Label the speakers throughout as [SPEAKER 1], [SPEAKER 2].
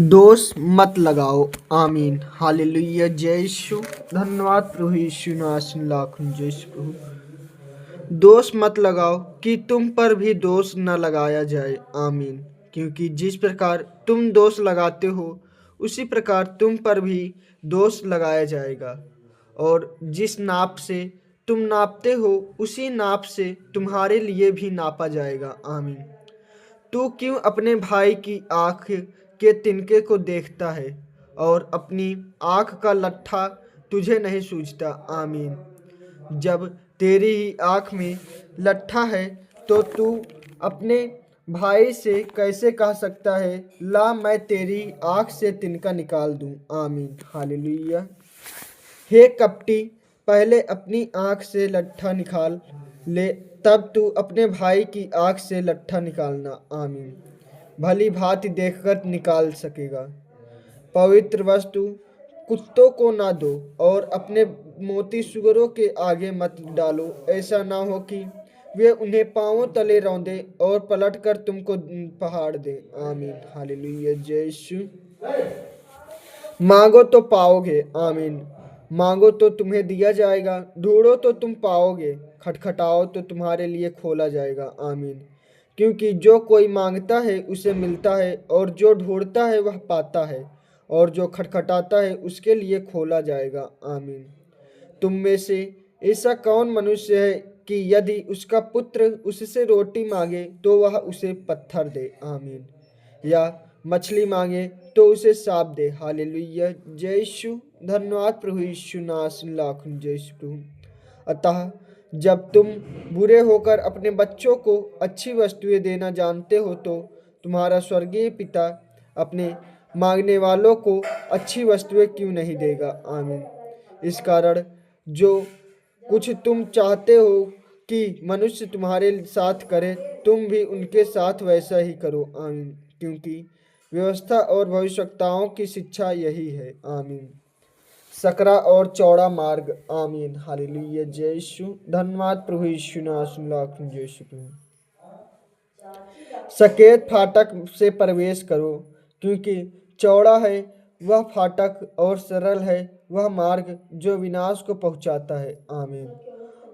[SPEAKER 1] दोष मत लगाओ। आमीन। हालेलुया। जय यीशु। धन्यवाद प्रभु यीशु नासन लाख जय यीशु प्रभु। दोष मत लगाओ कि तुम पर भी दोष न लगाया जाए। आमीन। क्योंकि जिस प्रकार तुम दोष लगाते हो उसी प्रकार तुम पर भी दोष लगाया जाएगा, और जिस नाप से तुम नापते हो उसी नाप से तुम्हारे लिए भी नापा जाएगा। आमीन। तू क्यों अपने भाई की आँख के तिनके को देखता है और अपनी आँख का लट्ठा तुझे नहीं सूझता। आमीन। जब तेरी ही आँख में लट्ठा है तो तू अपने भाई से कैसे कह सकता है, ला मैं तेरी आँख से तिनका निकाल दूं। आमीन। हालेलुया। हे कपटी, पहले अपनी आँख से लट्ठा निकाल ले, तब तू अपने भाई की आँख से लट्ठा निकालना। आमीन। भली भांति देखकर निकाल सकेगा। पवित्र वस्तु कुत्तों को ना दो और अपने मोती सुअरों के आगे मत डालो, ऐसा ना हो कि वे उन्हें पांवों तले रौंदे और पलटकर तुमको पहाड़ दे। आमीन। हालेलुया। जय यीशु। मांगो तो पाओगे। आमीन। मांगो तो तुम्हें दिया जाएगा, ढूंढो तो तुम पाओगे, खटखटाओ तो तुम्हारे लिए खोला जाएगा। आमीन। क्योंकि जो कोई मांगता है उसे मिलता है, और जो ढूंढता है वह पाता है, और जो खटखटाता है उसके लिए खोला जाएगा। आमीन। तुम में से ऐसा कौन मनुष्य है कि यदि उसका पुत्र उससे रोटी मांगे तो वह उसे पत्थर दे। आमीन। या मछली मांगे तो उसे सांप दे। हालेलुया। जय यीशु। धन्यवाद प्रभु यीशु नासन लाख जय यीशु प्रभु। अतः जब तुम बुरे होकर अपने बच्चों को अच्छी वस्तुएं देना जानते हो तो तुम्हारा स्वर्गीय पिता अपने मांगने वालों को अच्छी वस्तुएं क्यों नहीं देगा। आमीन। इस कारण जो कुछ तुम चाहते हो कि मनुष्य तुम्हारे साथ करे, तुम भी उनके साथ वैसा ही करो। आमीन। क्योंकि व्यवस्था और भविष्यवक्ताओं की शिक्षा यही है। आमीन। सकरा और चौड़ा मार्ग। आमीन। हालेलुया। जय यीशु। धन्यवाद प्रभु यीशु नासन लाख जय यीशु प्रभु। सकेत फाटक से प्रवेश करो, क्योंकि चौड़ा है वह फाटक और सरल है वह मार्ग जो विनाश को पहुंचाता है। आमीन।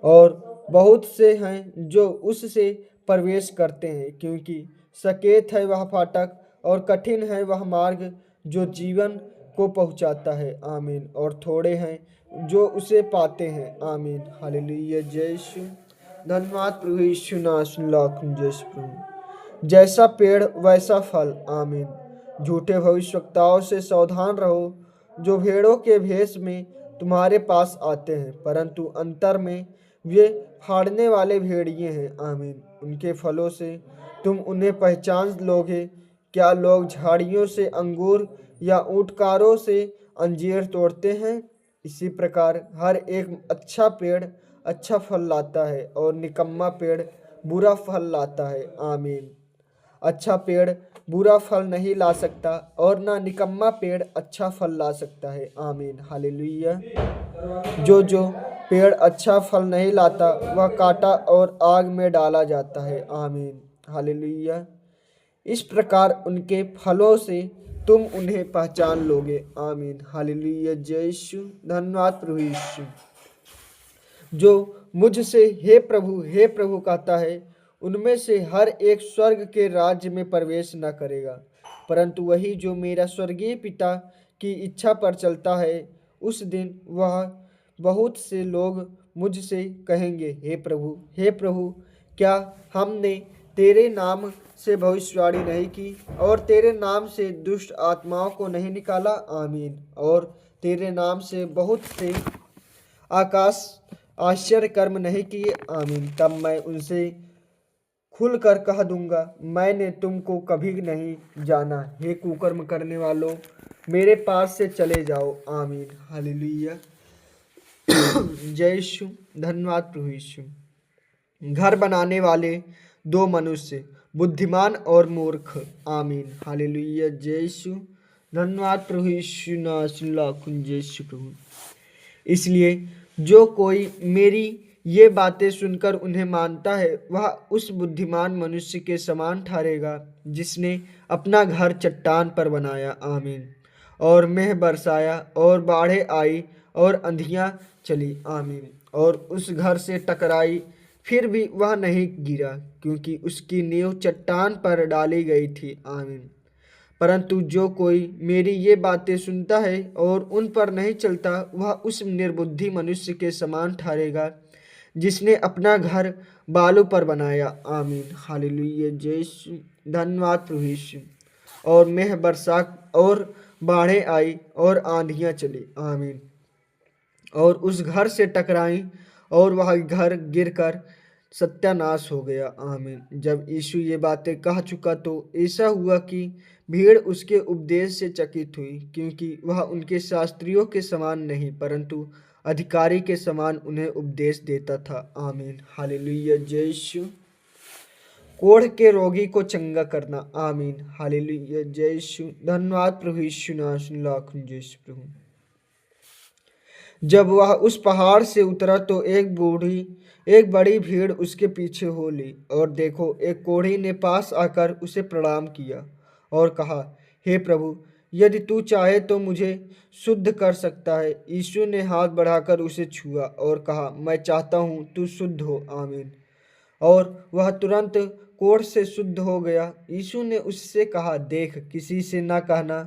[SPEAKER 1] और बहुत से हैं जो उससे प्रवेश करते हैं, क्योंकि सकेत है वह फाटक और कठिन है वह मार्ग जो जीवन को पहुंचाता है। आमीन। और थोड़े हैं जो उसे पाते हैं। आमीन। हालेलुया। जय यीशु। धन्यवाद प्रभु यीशु नासन लाख जय यीशु प्रभु। जैसा पेड़ वैसा फल। आमीन। झूठे भविष्यवक्ताओं से सावधान रहो, जो भेड़ों के भेष में तुम्हारे पास आते हैं, परंतु अंतर में वे फाड़ने वाले भेड़िए हैं। आमीन। उनके फलों से तुम उन्हें पहचान लोगे। क्या लोग झाड़ियों से अंगूर या ऊंटकारों से अंजीर तोड़ते हैं? इसी प्रकार हर एक अच्छा पेड़ अच्छा फल लाता है और निकम्मा पेड़ बुरा फल लाता है। आमीन। अच्छा पेड़ बुरा फल नहीं ला सकता और ना निकम्मा पेड़ अच्छा फल ला सकता है। आमीन। हालेलुया। जो पेड़ अच्छा फल नहीं लाता वह काटा और आग में डाला जाता है। आमीन। हालेलुया। इस प्रकार उनके फलों से तुम उन्हें पहचान लोगे। आमीन। हालेलुया। जय यीशु। धन्यवाद प्रभु यीशु। जो मुझसे हे प्रभु कहता है, उनमें से हर एक स्वर्ग के राज्य में प्रवेश न करेगा, परंतु वही जो मेरा स्वर्गीय पिता की इच्छा पर चलता है। उस दिन वह बहुत से लोग मुझसे कहेंगे, हे प्रभु, क्या हमने तेरे नाम से भविष्यवाणी नहीं की और तेरे नाम से दुष्ट आत्माओं को नहीं निकाला? आमीन। और तेरे नाम से बहुत से आकाश आश्चर्य कर्म नहीं किए? आमीन। तब मैं उनसे खुलकर कह दूंगा, मैंने तुमको कभी नहीं जाना। हे कुकर्म करने वालों, मेरे पास से चले जाओ। आमीन। हालेलुया। जय यीशु। धन्यवाद प्रभु यीशु। घर बनाने वाले दो मनुष्य, बुद्धिमान और मूर्ख। आमीन। हालेलुया। जय यीशु। धन्यवाद प्रभु यीशु नासन लाख जय यीशु प्रभु। इसलिए जो कोई मेरी ये बातें सुनकर उन्हें मानता है वह उस बुद्धिमान मनुष्य के समान ठहरेगा जिसने अपना घर चट्टान पर बनाया। आमीन। और मेंह बरसाया और बाढ़ें आई और अंधियां चली। आमीन। और उस घर से टकराई, फिर भी वह नहीं गिरा क्योंकि उसकी नींव चट्टान पर डाली गई थी। आमीन। परंतु जो कोई मेरी ये बातें सुनता है और उन पर नहीं चलता वह उस निर्बुद्धि मनुष्य के समान ठहरेगा जिसने अपना घर बालू पर बनाया। आमीन। हालेलुया। जय यीशु। धन्यवाद प्रभु यीशु। और मेंह बरसा और बाढ़ें आई और आंधियां चली। आमीन। और उस घर से टकराई और वह घर गिरकर सत्यानाश हो गया। आमीन। जब यीशु ये बातें कह चुका तो ऐसा हुआ कि भीड़ उसके उपदेश से चकित हुई, क्योंकि वह उनके शास्त्रियों के समान नहीं परंतु अधिकारी के समान उन्हें उपदेश देता था। आमीन। हालेलुया। जय यीशु। कोढ़ के रोगी को चंगा करना। आमीन। हालेलुया। जय यीशु। धन्यवाद प्रभु यीशु। नाशन लाख जय यीशु प्रभु। जब वह उस पहाड़ से उतरा तो एक बड़ी भीड़ उसके पीछे हो ली। और देखो, एक कोढ़ी ने पास आकर उसे प्रणाम किया और कहा, हे प्रभु, यदि तू चाहे तो मुझे शुद्ध कर सकता है। यीशु ने हाथ बढ़ाकर उसे छुआ और कहा, मैं चाहता हूँ, तू शुद्ध हो। आमीन। और वह तुरंत कोढ़ से शुद्ध हो गया। यीशु ने उससे कहा, देख, किसी से न कहना,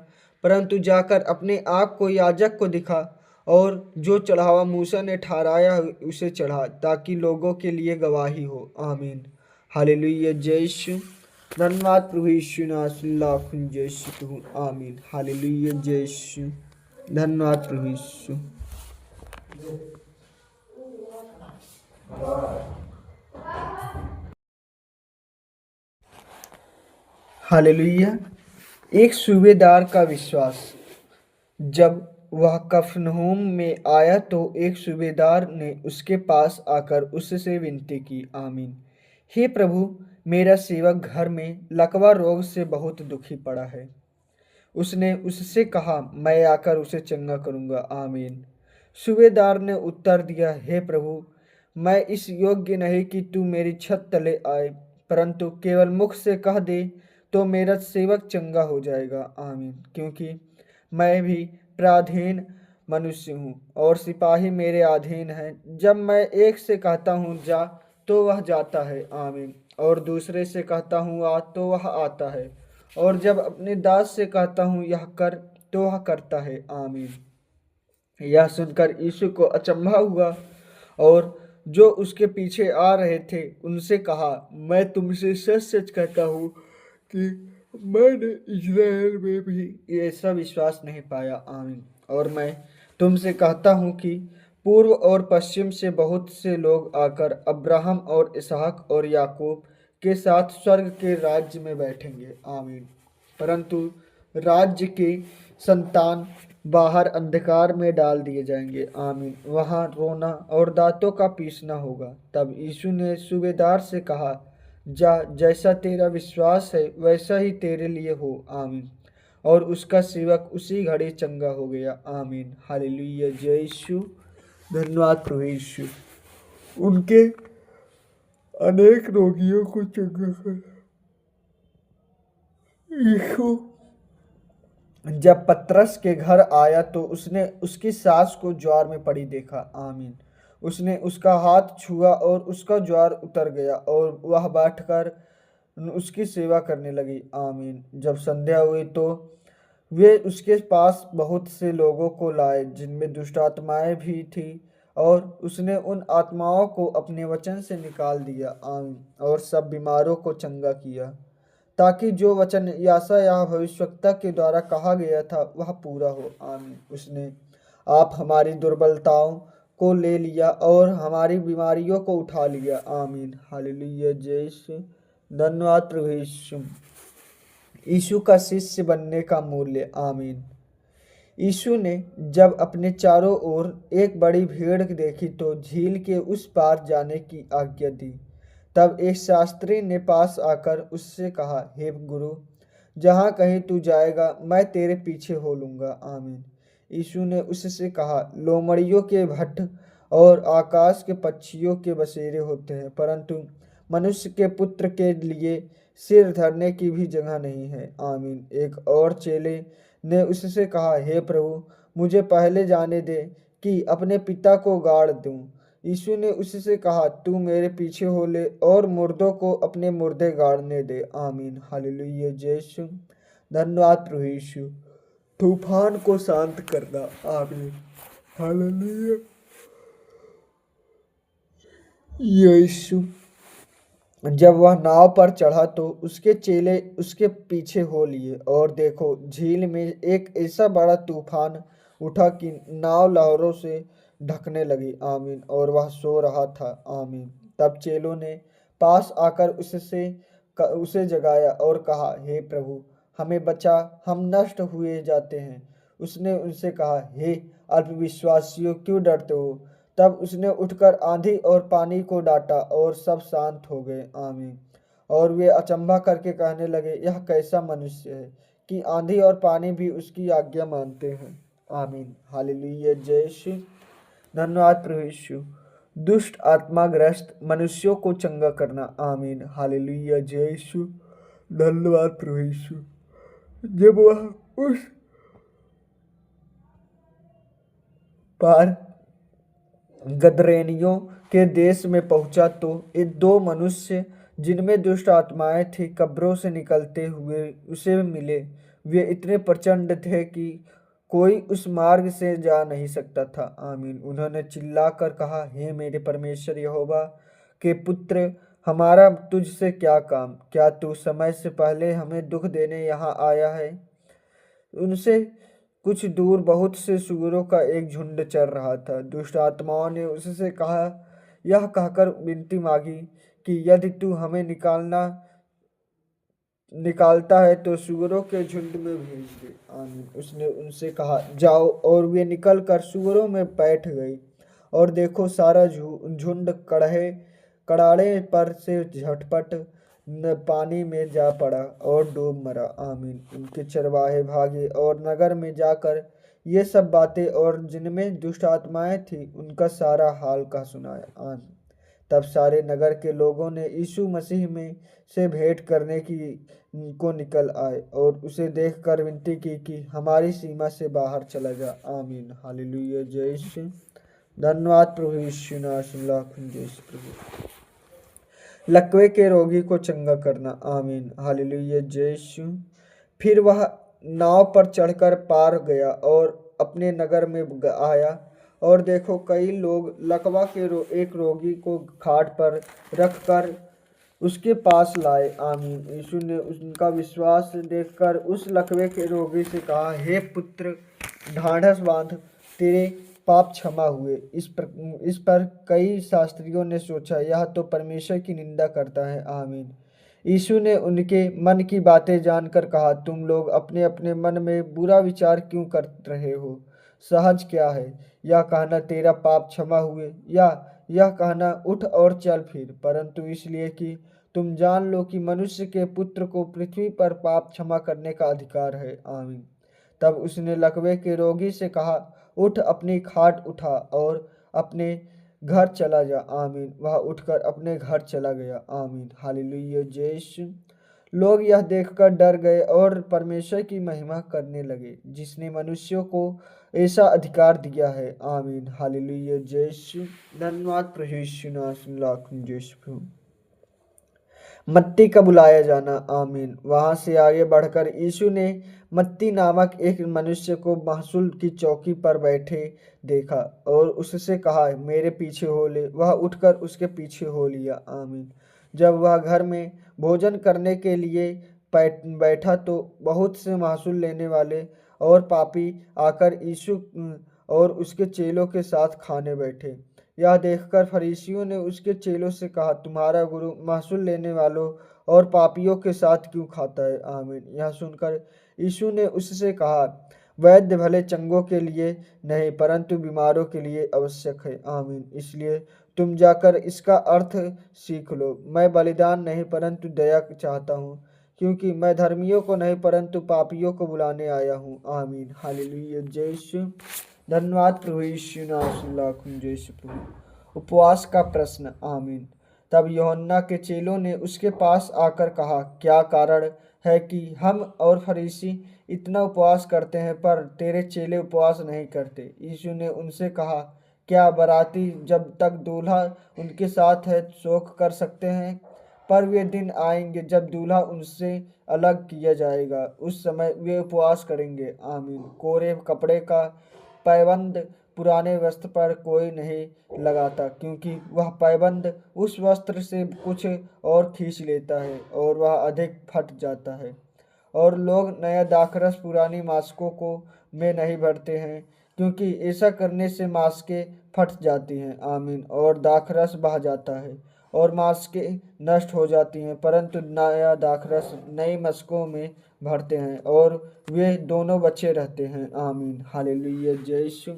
[SPEAKER 1] परंतु जाकर अपने आप को याजक को दिखा और जो चढ़ावा मूसा ने ठहराया उसे चढ़ा, ताकि लोगों के लिए गवाही हो। आमीन। हालेलुया। जय यीशु। धन्यवाद प्रभु यीशु। नासुल्लाह जय यीशु प्रभु। आमीन। हालेलुया। जय यीशु। धन्यवाद प्रभु यीशु। हालेलुया। एक सूबेदार का विश्वास। जब वह कफरनहूम में आया तो एक सूबेदार ने उसके पास आकर उससे विनती की। आमीन। हे प्रभु, मेरा सेवक घर में लकवा रोग से बहुत दुखी पड़ा है। उसने उससे कहा, मैं आकर उसे चंगा करूंगा। आमीन। सूबेदार ने उत्तर दिया, हे प्रभु, मैं इस योग्य नहीं कि तू मेरी छत तले आए, परंतु केवल मुख से कह दे तो मेरा सेवक चंगा हो जाएगा। आमीन। क्योंकि मैं भी पराधीन मनुष्य हूँ और सिपाही मेरे अधीन हैं। जब मैं एक से कहता हूँ जा तो वह जाता है। आमीन। और दूसरे से कहता हूँ आ तो वह आता है। और जब अपने दास से कहता हूँ यह कर तो वह करता है। आमीन। यह सुनकर यीशु को अचंभा हुआ और जो उसके पीछे आ रहे थे उनसे कहा, मैं तुमसे सच सच कहता हूँ कि मैंने इज़राइल में भी ऐसा विश्वास नहीं पाया। आमीन। और मैं तुमसे कहता हूँ कि पूर्व और पश्चिम से बहुत से लोग आकर अब्राहम और इसहाक और याकूब के साथ स्वर्ग के राज्य में बैठेंगे। आमीन। परंतु राज्य के संतान बाहर अंधकार में डाल दिए जाएंगे। आमीन। वहाँ रोना और दांतों का पीसना होगा। तब यीशु ने सूबेदार से कहा, जा, जैसा तेरा विश्वास है वैसा ही तेरे लिए हो। आमीन। और उसका सेवक उसी घड़ी चंगा हो गया। आमीन। हालेलुया। जय यीशु। धन्यवाद प्रभु यीशु। उनके अनेक रोगियों को चंगा कर यीशु जब पतरस के घर आया तो उसने उसकी सास को ज्वार में पड़ी देखा। आमीन। उसने उसका हाथ छुआ और उसका ज्वार उतर गया और वह बैठकर उसकी सेवा करने लगी। आमीन। जब संध्या हुई तो वे उसके पास बहुत से लोगों को लाए जिनमें दुष्ट आत्माएं भी थी, और उसने उन आत्माओं को अपने वचन से निकाल दिया। आमीन। और सब बीमारों को चंगा किया, ताकि जो वचन यशायाह भविष्यवक्ता के द्वारा कहा गया था वह पूरा हो। आमीन। उसने आप हमारी दुर्बलताओं को ले लिया और हमारी बीमारियों को उठा लिया। आमीन। हालेलुया। जय यीशु। धन्यवाद प्रभु यीशु। यीशु का शिष्य बनने का मूल्य। आमीन। यीशु ने जब अपने चारों ओर एक बड़ी भीड़ देखी तो झील के उस पार जाने की आज्ञा दी। तब एक शास्त्री ने पास आकर उससे कहा, हे गुरु, जहाँ कहीं तू जाएगा मैं तेरे पीछे हो लूँगा। आमीन। यीशु ने उससे कहा, लोमड़ियों के भट्ट और आकाश के पक्षियों के बसेरे होते हैं, परंतु मनुष्य के पुत्र के लिए सिर धरने की भी जगह नहीं है। आमीन। एक और चेले ने उससे कहा, हे प्रभु, मुझे पहले जाने दे कि अपने पिता को गाड़ दूं। यीशु ने उससे कहा, तू मेरे पीछे हो ले और मुर्दों को अपने मुर्दे गाड़ने दे। आमीन। हालेलुया। जय यीशु। धन्यवाद प्रभु यीशु। तूफान को शांत करना। आमीन। हालेलुया। यीशु जब वह नाव पर चढ़ा तो उसके चेले उसके पीछे हो लिए, और देखो, झील में एक ऐसा बड़ा तूफान उठा कि नाव लहरों से ढकने लगी। आमीन। और वह सो रहा था। आमीन। तब चेलों ने पास आकर उसे जगाया और कहा, हे प्रभु, हमें बचा, हम नष्ट हुए जाते हैं। उसने उनसे कहा, हे अल्पविश्वासियों, क्यों डरते हो? तब उसने उठकर आंधी और पानी को डांटा और सब शांत हो गए। आमीन। और वे अचंभा करके कहने लगे, यह कैसा मनुष्य है कि आंधी और पानी भी उसकी आज्ञा मानते हैं। आमीन। हालेलुया। जय यीशु। धन्यवाद प्रभु यीशु। दुष्ट आत्मा ग्रस्त मनुष्यों को चंगा करना। आमीन। हालेलुया। जय यीशु। धन्यवाद प्रभु यीशु। जब वह उस पार गदरेनियों के देश में पहुंचा तो ये दो मनुष्य जिनमें दुष्ट आत्माएं थी कब्रों से निकलते हुए उसे मिले। वे इतने प्रचंड थे कि कोई उस मार्ग से जा नहीं सकता था। आमीन। उन्होंने चिल्लाकर कहा, हे मेरे परमेश्वर यहोवा के पुत्र, हमारा तुझसे क्या काम? क्या तू समय से पहले हमें दुख देने यहाँ आया है? उनसे कुछ दूर बहुत से सूअरों का एक झुंड चर रहा था। दुष्ट आत्माओं ने उससे कहा, यह कहकर विनती मांगी कि यदि तू हमें निकालता है तो सूअरों के झुंड में भेज दे। आमीन। उसने उनसे कहा, जाओ। और वे निकलकर सूअरों में बैठ गई। और देखो, सारा झुंड कड़ाड़े पर से झटपट न पानी में जा पड़ा और डूब मरा। आमीन। उनके चरवाहे भागे और नगर में जाकर ये सब बातें और जिनमें दुष्ट आत्माएं थी उनका सारा हाल का सुनाया। आमीन। तब सारे नगर के लोगों ने यीशु मसीह में से भेंट करने की को निकल आए और उसे देखकर विनती की कि हमारी सीमा से बाहर चला जा। आमीन। हालेलुया। जय यीशु। धन्यवाद प्रभु यीशु। जय प्रभु। लकवे के रोगी को चंगा करना। आमीन। हालेलुया। जय यीशु। फिर वह नाव पर चढ़कर पार गया और अपने नगर में आया, और देखो, कई लोग लकवा के एक रोगी को खाट पर रखकर उसके पास लाए। आमीन। यीशु ने उनका विश्वास देखकर उस लकवे के रोगी से कहा, हे पुत्र, ढाढ़स बांध, तेरे पाप क्षमा हुए। इस पर कई शास्त्रियों ने सोचा, यह तो परमेश्वर की निंदा करता है। आमीन। यीशु ने उनके मन की बातें जानकर कहा, तुम लोग अपने अपने मन में बुरा विचार क्यों कर रहे हो? सहज क्या है, यह कहना तेरा पाप क्षमा हुए, या यह कहना उठ और चल फिर? परंतु इसलिए कि तुम जान लो कि मनुष्य के पुत्र को पृथ्वी पर पाप क्षमा करने का अधिकार है। आमीन। तब उसने लकवे के रोगी से कहा, उठ, अपनी खाट उठा और अपने घर चला जा। आमीन। वह उठकर अपने घर चला गया। आमीन। हालेलुया। जय यीशु। लोग यह देखकर डर गए और परमेश्वर की महिमा करने लगे, जिसने मनुष्यों को ऐसा अधिकार दिया है। आमीन। हालेलुया। जय यीशु। धन्यवाद प्रभु यीशु। जय प्रभु। मत्ती का बुलाया जाना। आमीन। वहां से आगे बढ़कर यीशु ने मत्ती नामक एक मनुष्य को महसूल की चौकी पर बैठे देखा और उससे कहा, मेरे पीछे हो ले। वह उठकर उसके पीछे हो लिया। आमीन। जब वह घर में भोजन करने के लिए बैठा तो बहुत से महसूल लेने वाले और पापी आकर यीशु और उसके चेलों के साथ खाने बैठे। यह देखकर फरीसियों ने उसके चेलों से कहा, तुम्हारा गुरु महसूल लेने वालों और पापियों के साथ क्यों खाता है? आमीन। यह सुनकर यीशु ने उससे कहा, वैद्य भले चंगों के लिए नहीं परंतु बीमारों के लिए आवश्यक है। आमीन। इसलिए तुम जाकर इसका अर्थ सीख लो। मैं बलिदान नहीं परंतु दया चाहता हूँ, क्योंकि मैं धर्मियों को नहीं परंतु पापियों को बुलाने आया हूँ। आमीन। हालेलुया। जय यीशु। धन्यवाद प्रभु यीशु नासुल्लाह जैसे प्रभु। उपवास का प्रश्न। आमीन। तब यूहन्ना के चेलों ने उसके पास आकर कहा, क्या कारण है कि हम और फरीसी इतना उपवास करते हैं पर तेरे चेले उपवास नहीं करते? यीशु ने उनसे कहा, क्या बाराती जब तक दूल्हा उनके साथ है शोक कर सकते हैं? पर वे दिन आएंगे जब दूल्हा उनसे अलग किया जाएगा, उस समय वे उपवास करेंगे। आमीन। कोरे कपड़े का पैबंद पुराने वस्त्र पर कोई नहीं लगाता, क्योंकि वह पैबंद उस वस्त्र से कुछ और खींच लेता है और वह अधिक फट जाता है। और लोग नया दाखरस पुरानी मास्कों को में नहीं भरते हैं, क्योंकि ऐसा करने से मास्कें फट जाती हैं। आमीन। और दाखरस बह जाता है और मास्कें नष्ट हो जाती हैं, परंतु नया दाखरस नई मस्कों में भरते हैं और वे दोनों बचे रहते हैं। आमीन। हालेलुया। जय यीशु।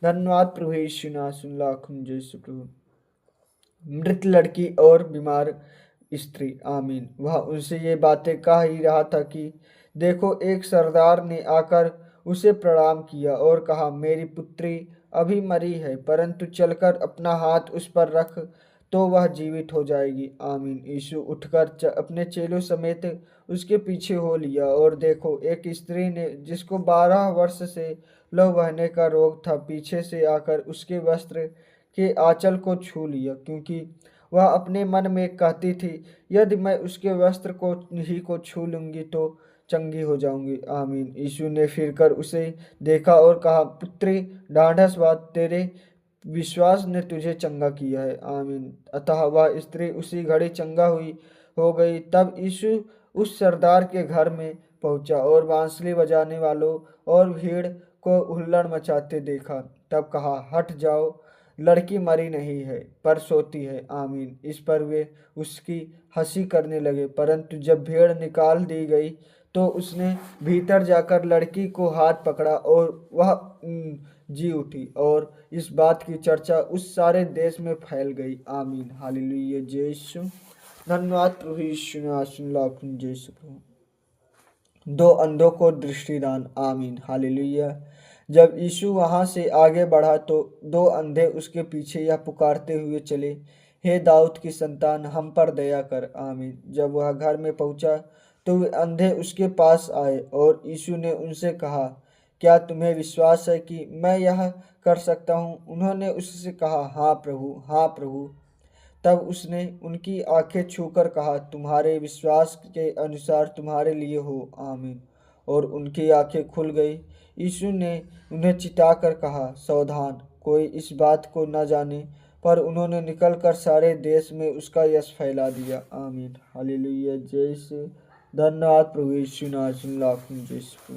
[SPEAKER 1] धन्यवाद प्रभु यीशु नासुल्लाह जय यीशु प्रभु। मृत लड़की और बीमार स्त्री। आमीन। वह उनसे ये बातें कह ही रहा था कि देखो, एक सरदार ने आकर उसे प्रणाम किया और कहा, मेरी पुत्री अभी मरी है, परंतु चलकर अपना हाथ उस पर रख तो वह जीवित हो जाएगी। आमीन। यीशु उठकर अपने चेलों समेत उसके पीछे हो लिया और देखो, एक स्त्री ने जिसको 12 वर्ष से लहू बहने का रोग था, पीछे से आकर उसके वस्त्र के आंचल को छू लिया, क्योंकि वह अपने मन में कहती थी, यदि मैं उसके वस्त्र को ही को छू लूंगी तो चंगी हो जाऊंगी। आमीन। यीशु ने फिरकर उसे देखा और कहा, पुत्री, ढाढ़स बात, तेरे विश्वास ने तुझे चंगा किया है। आमीन। अतः वह स्त्री उसी घड़ी चंगा हुई हो गई। तब यीशु उस सरदार के घर में पहुंचा और बांसुरी बजाने वालों और भीड़ को हुल्लड़ मचाते देखा। तब कहा, हट जाओ, लड़की मरी नहीं है पर सोती है। आमीन। इस पर वे उसकी हंसी करने लगे, परंतु जब भीड़ निकाल दी गई तो उसने भीतर जाकर लड़की को हाथ पकड़ा और वह जी उठी, और इस बात की चर्चा उस सारे देश में फैल गई। आमीन। हालेलुया। जय यीशु। धन्यवाद प्रभु यीशु नासुल्लाह जय यीशु प्रभु। दो अंधों को दृष्टिदान। आमीन। हालेलुया। जब यीशु वहां से आगे बढ़ा तो दो अंधे उसके पीछे यह पुकारते हुए चले, हे दाऊद की संतान, हम पर दया कर। आमीन। जब वह घर में पहुंचा तो वे अंधे उसके पास आए और यीशु ने उनसे कहा, क्या तुम्हें विश्वास है कि मैं यह कर सकता हूँ? उन्होंने उससे कहा, हाँ प्रभु, हाँ प्रभु। तब उसने उनकी आंखें छूकर कहा, तुम्हारे विश्वास के अनुसार तुम्हारे लिए हो। आमीन। और उनकी आंखें खुल गई। यीशु ने उन्हें चिताकर कहा, सावधान, कोई इस बात को न जाने। पर उन्होंने निकलकर सारे देश में उसका यश फैला दिया। आमीन। हालेलुया। जय से धन्यवाद प्रभु यीशु नासुल्लाह जय यीशु।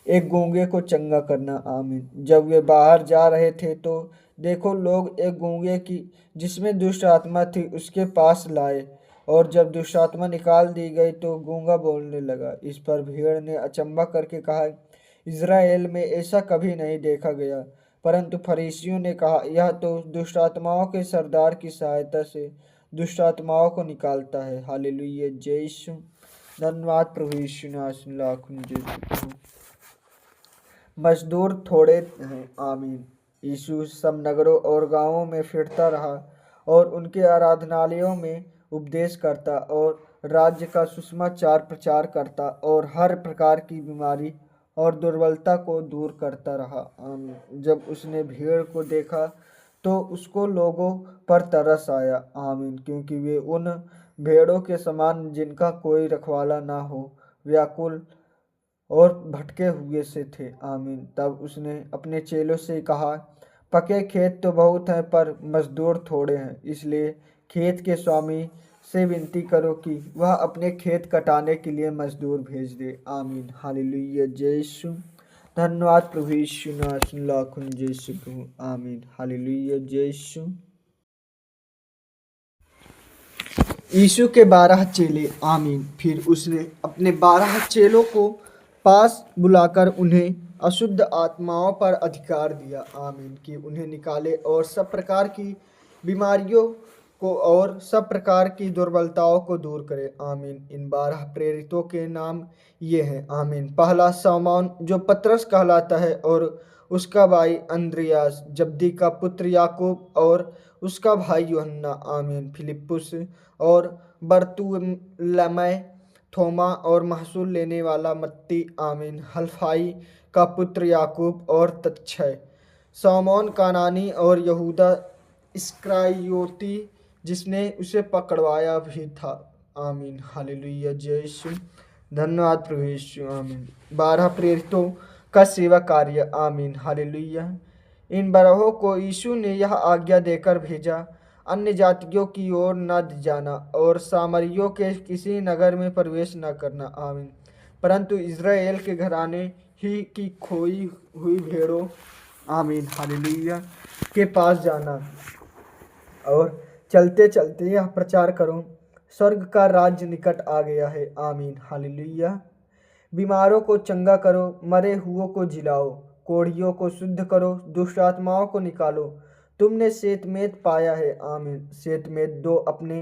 [SPEAKER 1] एक गूंगे को चंगा करना। आमीन। जब वे बाहर जा रहे थे तो देखो, लोग एक गूंगे की जिसमें दुष्ट आत्मा थी उसके पास लाए, और जब दुष्ट आत्मा निकाल दी गई तो गूंगा बोलने लगा। इस पर भीड़ ने अचंभा करके कहा, इज़राइल में ऐसा कभी नहीं देखा गया। परंतु फरीसियों ने कहा, यह तो दुष्ट आत्माओं के सरदार की सहायता से दुष्ट आत्माओं को निकालता है। हालेलुया। जय यीशु। धन्यवाद प्रभु यीशु नासुल्लाह जय यीशु। मजदूर थोड़े हैं। आमीन। यीशु सब नगरों और गांवों में फिरता रहा और उनके आराधनालयों में उपदेश करता और राज्य का सुसमाचार प्रचार करता और हर प्रकार की बीमारी और दुर्बलता को दूर करता रहा। आमीन। जब उसने भीड़ को देखा तो उसको लोगों पर तरस आया। आमीन। क्योंकि वे उन भेड़ों के समान जिनका कोई रखवाला ना हो, व्याकुल और भटके हुए से थे। आमीन। तब उसने अपने चेलों से कहा, पके खेत तो बहुत हैं पर मजदूर थोड़े हैं, इसलिए खेत के स्वामी से विनती करो कि वह अपने खेत कटाने के लिए मजदूर भेज दे। आमीन। हालेलुया। जय यीशु। धन्यवाद प्रभु यीशु नासुल्लाह जय यीशु प्रभु। आमीन। हालेलुया। जय यीशु। यीशु के 12 चेले। आमीन। फिर उसने अपने 12 चेलों को पास बुलाकर उन्हें अशुद्ध आत्माओं पर अधिकार दिया। आमीन। कि उन्हें निकाले और सब प्रकार की बीमारियों को और सब प्रकार की दुर्बलताओं को दूर करे। आमीन। इन 12 प्रेरितों के नाम ये हैं। आमीन। पहला, शमौन जो पतरस कहलाता है और उसका भाई अंद्रियास, जब्दी का पुत्र याकूब और उसका भाई यूहन्ना। आमीन। फिलिप्पुस और बरतुलमै, थोमा और महसूल लेने वाला मत्ती। आमीन। हल्फाई का पुत्र याकूब और तत्छय, शमौन कानानी और यहूदा इस्करियोती जिसने उसे पकड़वाया भी था। आमीन। हालेलुया। जय यीशु। धन्यवाद प्रभु यीशु। आमीन। 12 प्रेरितों का सेवा कार्य। आमीन। हालेलुया। इन बरहों को यीशु ने यह आज्ञा देकर भेजा, अन्य जातियों की ओर न जाना और सामरियों के किसी नगर में प्रवेश न करना। आमीन। परंतु इज़राइल के घराने ही की खोई हुई भेड़ों, आमीन हालेलुया, के पास जाना और चलते चलते यह प्रचार करो, स्वर्ग का राज्य निकट आ गया है। आमीन हालेलुया। बीमारों को चंगा करो, मरे हुओं को जिलाओ, कोढ़ियों को शुद्ध करो, दुष्ट आत्माओं को निकालो। तुमने शेतमेत पाया है। आमीन। शेतमेत दो अपने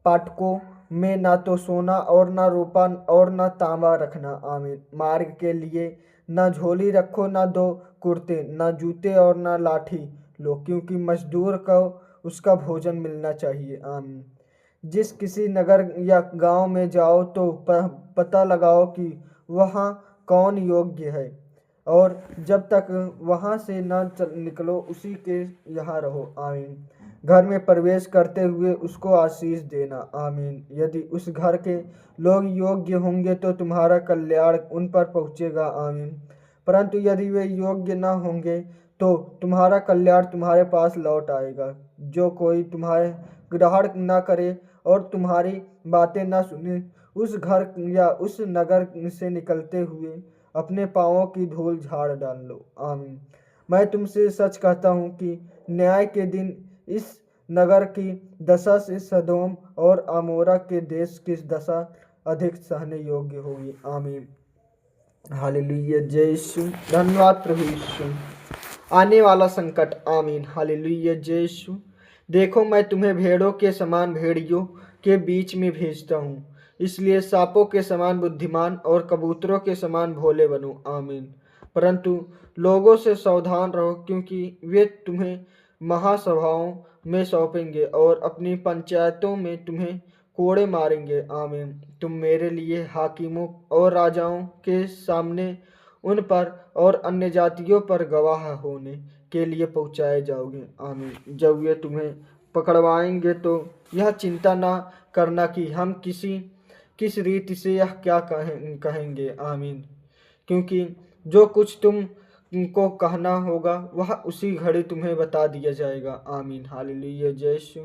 [SPEAKER 1] पाटकों में ना तो सोना और ना रूपा और ना तांबा रखना। आमीन। मार्ग के लिए ना झोली रखो, ना दो कुर्ते, ना जूते और ना लाठी लो, क्योंकि मजदूर को उसका भोजन मिलना चाहिए। आमीन। जिस किसी नगर या गांव में जाओ तो पता लगाओ कि वहाँ कौन योग्य है, और जब तक वहाँ से न निकलो उसी के यहाँ रहो। आमीन। घर में प्रवेश करते हुए उसको आशीष देना। आमीन। यदि उस घर के लोग योग्य होंगे तो तुम्हारा कल्याण उन पर पहुँचेगा। आमीन। परंतु यदि वे योग्य न होंगे तो तुम्हारा कल्याण तुम्हारे पास लौट आएगा। जो कोई तुम्हारे ग्रहण न करे और तुम्हारी बातें न सुने, उस घर या उस नगर से निकलते हुए अपने पाँवों की धूल झाड़ डाल लो। आमीन। मैं तुमसे सच कहता हूँ कि न्याय के दिन इस नगर की दशा से सदोम और अमोरा के देश की दशा अधिक सहने योग्य होगी। आमीन। हालेलुया। जय यीशु। धन्यवाद प्रभु यीशु। आने वाला संकट। आमीन। हालेलुया। जय यीशु। देखो मैं तुम्हें भेड़ों के समान भेड़ियों के बीच में भेजता हूँ, इसलिए सांपों के समान बुद्धिमान और कबूतरों के समान भोले बनो। आमीन। परंतु लोगों से सावधान रहो, क्योंकि वे तुम्हें महासभाओं में सौंपेंगे और अपनी पंचायतों में तुम्हें कोड़े मारेंगे। आमीन। तुम मेरे लिए हाकिमों और राजाओं के सामने उन पर और अन्य जातियों पर गवाह होने के लिए पहुँचाए जाओगे। आमीन। जब वे तुम्हें पकड़वाएंगे तो यह चिंता ना करना कि हम किस रीति से यह क्या कहेंगे। आमीन। क्योंकि जो कुछ तुमको कहना होगा वह उसी घड़ी तुम्हें बता दिया जाएगा। आमीन। हालेलुया। जय यीशु।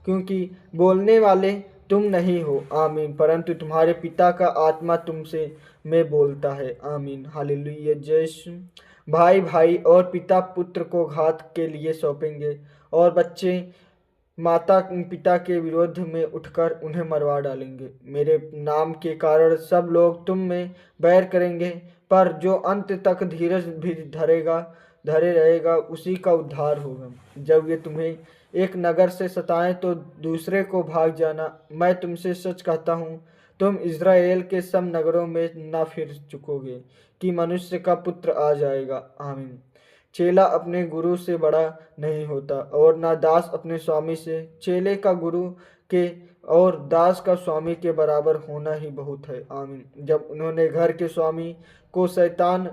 [SPEAKER 1] क्योंकि बोलने वाले तुम नहीं हो। आमीन। परंतु तुम्हारे पिता का आत्मा तुमसे में बोलता है। आमीन। हालेलुया। जय यीशु। भाई भाई और पिता पुत्र को घात के लिए सौंपेंगे, और बच्चे माता पिता के विरोध में उठकर उन्हें मरवा डालेंगे। मेरे नाम के कारण सब लोग तुम में बैर करेंगे, पर जो अंत तक धीरज भी धरे रहेगा उसी का उद्धार होगा। जब ये तुम्हें एक नगर से सताएं तो दूसरे को भाग जाना। मैं तुमसे सच कहता हूँ, तुम इज़राइल के सब नगरों में ना फिर चुकोगे कि मनुष्य का पुत्र आ जाएगा। आमीन। चेला अपने गुरु से बड़ा नहीं होता, और ना दास अपने स्वामी से। चेले का गुरु के और दास का स्वामी के बराबर होना ही बहुत है। आमीन। जब उन्होंने घर के स्वामी को शैतान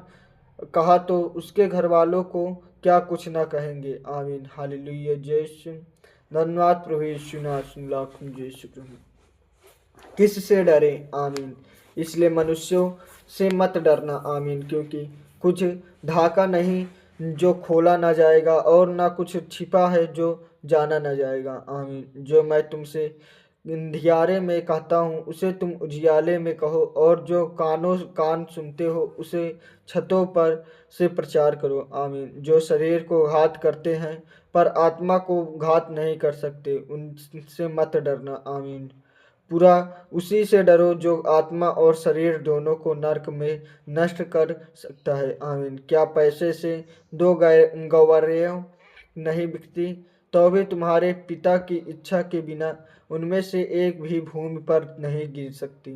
[SPEAKER 1] कहा तो उसके घर वालों को क्या कुछ ना कहेंगे। आमीन। हालेलुया। जय यीशु। धन्यवाद प्रभु यीशु। जय यीशु प्रभु। किससे डरे। आमीन। इसलिए मनुष्यों से मत डरना। आमीन। क्योंकि कुछ ढाका नहीं जो खोला ना जाएगा, और ना कुछ छिपा है जो जाना ना जाएगा। आमीन। जो मैं तुमसे अंधियारे में कहता हूँ उसे तुम उजियाले में कहो, और जो कान सुनते हो उसे छतों पर से प्रचार करो। आमीन। जो शरीर को घात करते हैं पर आत्मा को घात नहीं कर सकते, उनसे मत डरना। आमीन। पूरा उसी से डरो जो आत्मा और शरीर दोनों को नरक में नष्ट कर सकता है। आमीन। क्या पैसे से दो गौरैया नहीं बिकती, तो भी तुम्हारे पिता की इच्छा के बिना उनमें से एक भी भूमि पर नहीं गिर सकती।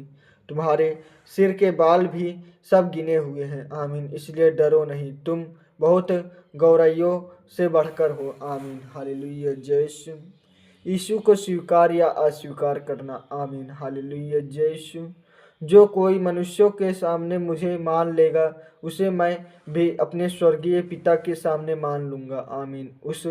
[SPEAKER 1] तुम्हारे सिर के बाल भी सब गिने हुए हैं। आमीन। इसलिए डरो नहीं, तुम बहुत गौरैयों से बढ़कर हो। आमीन। हालेलुया। जय यीशु। यीशु को स्वीकार या अस्वीकार करना। आमीन। हालेलुया। जय यीशु। जो कोई मनुष्यों के सामने मुझे मान लेगा, उसे मैं भी अपने स्वर्गीय पिता के सामने मान लूँगा। आमीन। उस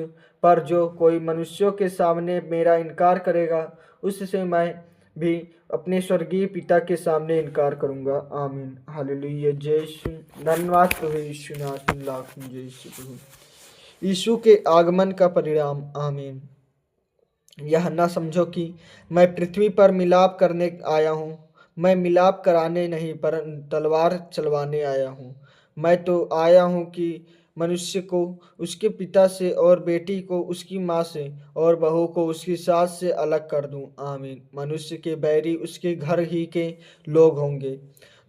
[SPEAKER 1] पर जो कोई मनुष्यों के सामने मेरा इनकार करेगा, उससे मैं भी अपने स्वर्गीय पिता के सामने इनकार करूँगा। आमीन। हालेलुया। जय यीशु। धन्यवाद प्रभु यीशु नाथ लाख जय यीशु प्रभु। यीशु के आगमन का परिणाम। आमीन। यह न समझो कि मैं पृथ्वी पर मिलाप करने आया हूँ। मैं मिलाप कराने नहीं, पर तलवार चलवाने आया हूँ। मैं तो आया हूँ कि मनुष्य को उसके पिता से और बेटी को उसकी माँ से और बहू को उसकी सास से अलग कर दूँ। आमीन। मनुष्य के बैरी उसके घर ही के लोग होंगे।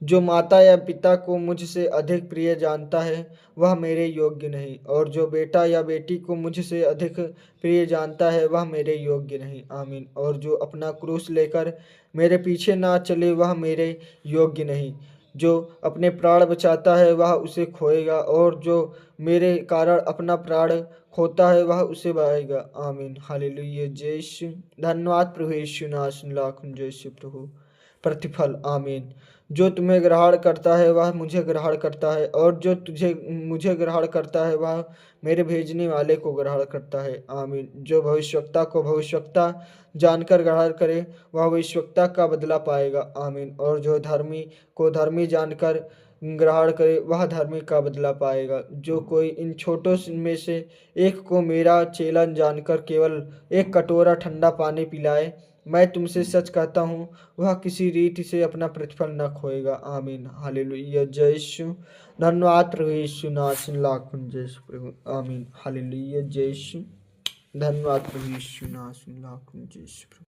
[SPEAKER 1] जो माता या पिता को मुझसे अधिक प्रिय जानता है, वह मेरे योग्य नहीं, और जो बेटा या बेटी को मुझसे अधिक प्रिय जानता है, वह मेरे योग्य नहीं। आमीन। और जो अपना क्रूस लेकर मेरे पीछे ना चले, वह मेरे योग्य नहीं। जो अपने प्राण बचाता है, वह उसे खोएगा, और जो मेरे कारण अपना प्राण खोता है, वह उसे पाएगा। आमीन। हालेलुया। जय यीशु। धन्यवाद प्रभु यीशु नाथ लाख जय यीशु प्रभु। प्रतिफल। आमीन। जो तुम्हें ग्रहण करता है, वह मुझे ग्रहण करता है, और जो तुझे मुझे ग्रहण करता है, वह मेरे भेजने वाले को ग्रहण करता है। आमीन। जो भविष्यवक्ता को भविष्यवक्ता जानकर ग्रहण करे, वह भविष्यवक्ता का बदला पाएगा। आमीन। और जो धर्मी को धर्मी जानकर ग्रहण करे, वह धर्मी का बदला पाएगा। जो कोई इन छोटों में से एक को मेरा चेलन जानकर केवल एक कटोरा ठंडा पानी पिलाए, मैं तुमसे सच कहता हूँ, वह किसी रीति से अपना प्रतिफल न खोएगा। आमीन। हालेलुया। जय यीशु। धन्यवाद प्रभु यीशु नाथ लाख जय यीशु प्रभु। आमीन। हालेलुया। जय यीशु। धन्यवाद प्रभु यीशु नाथ लाख जय यीशु प्रभु।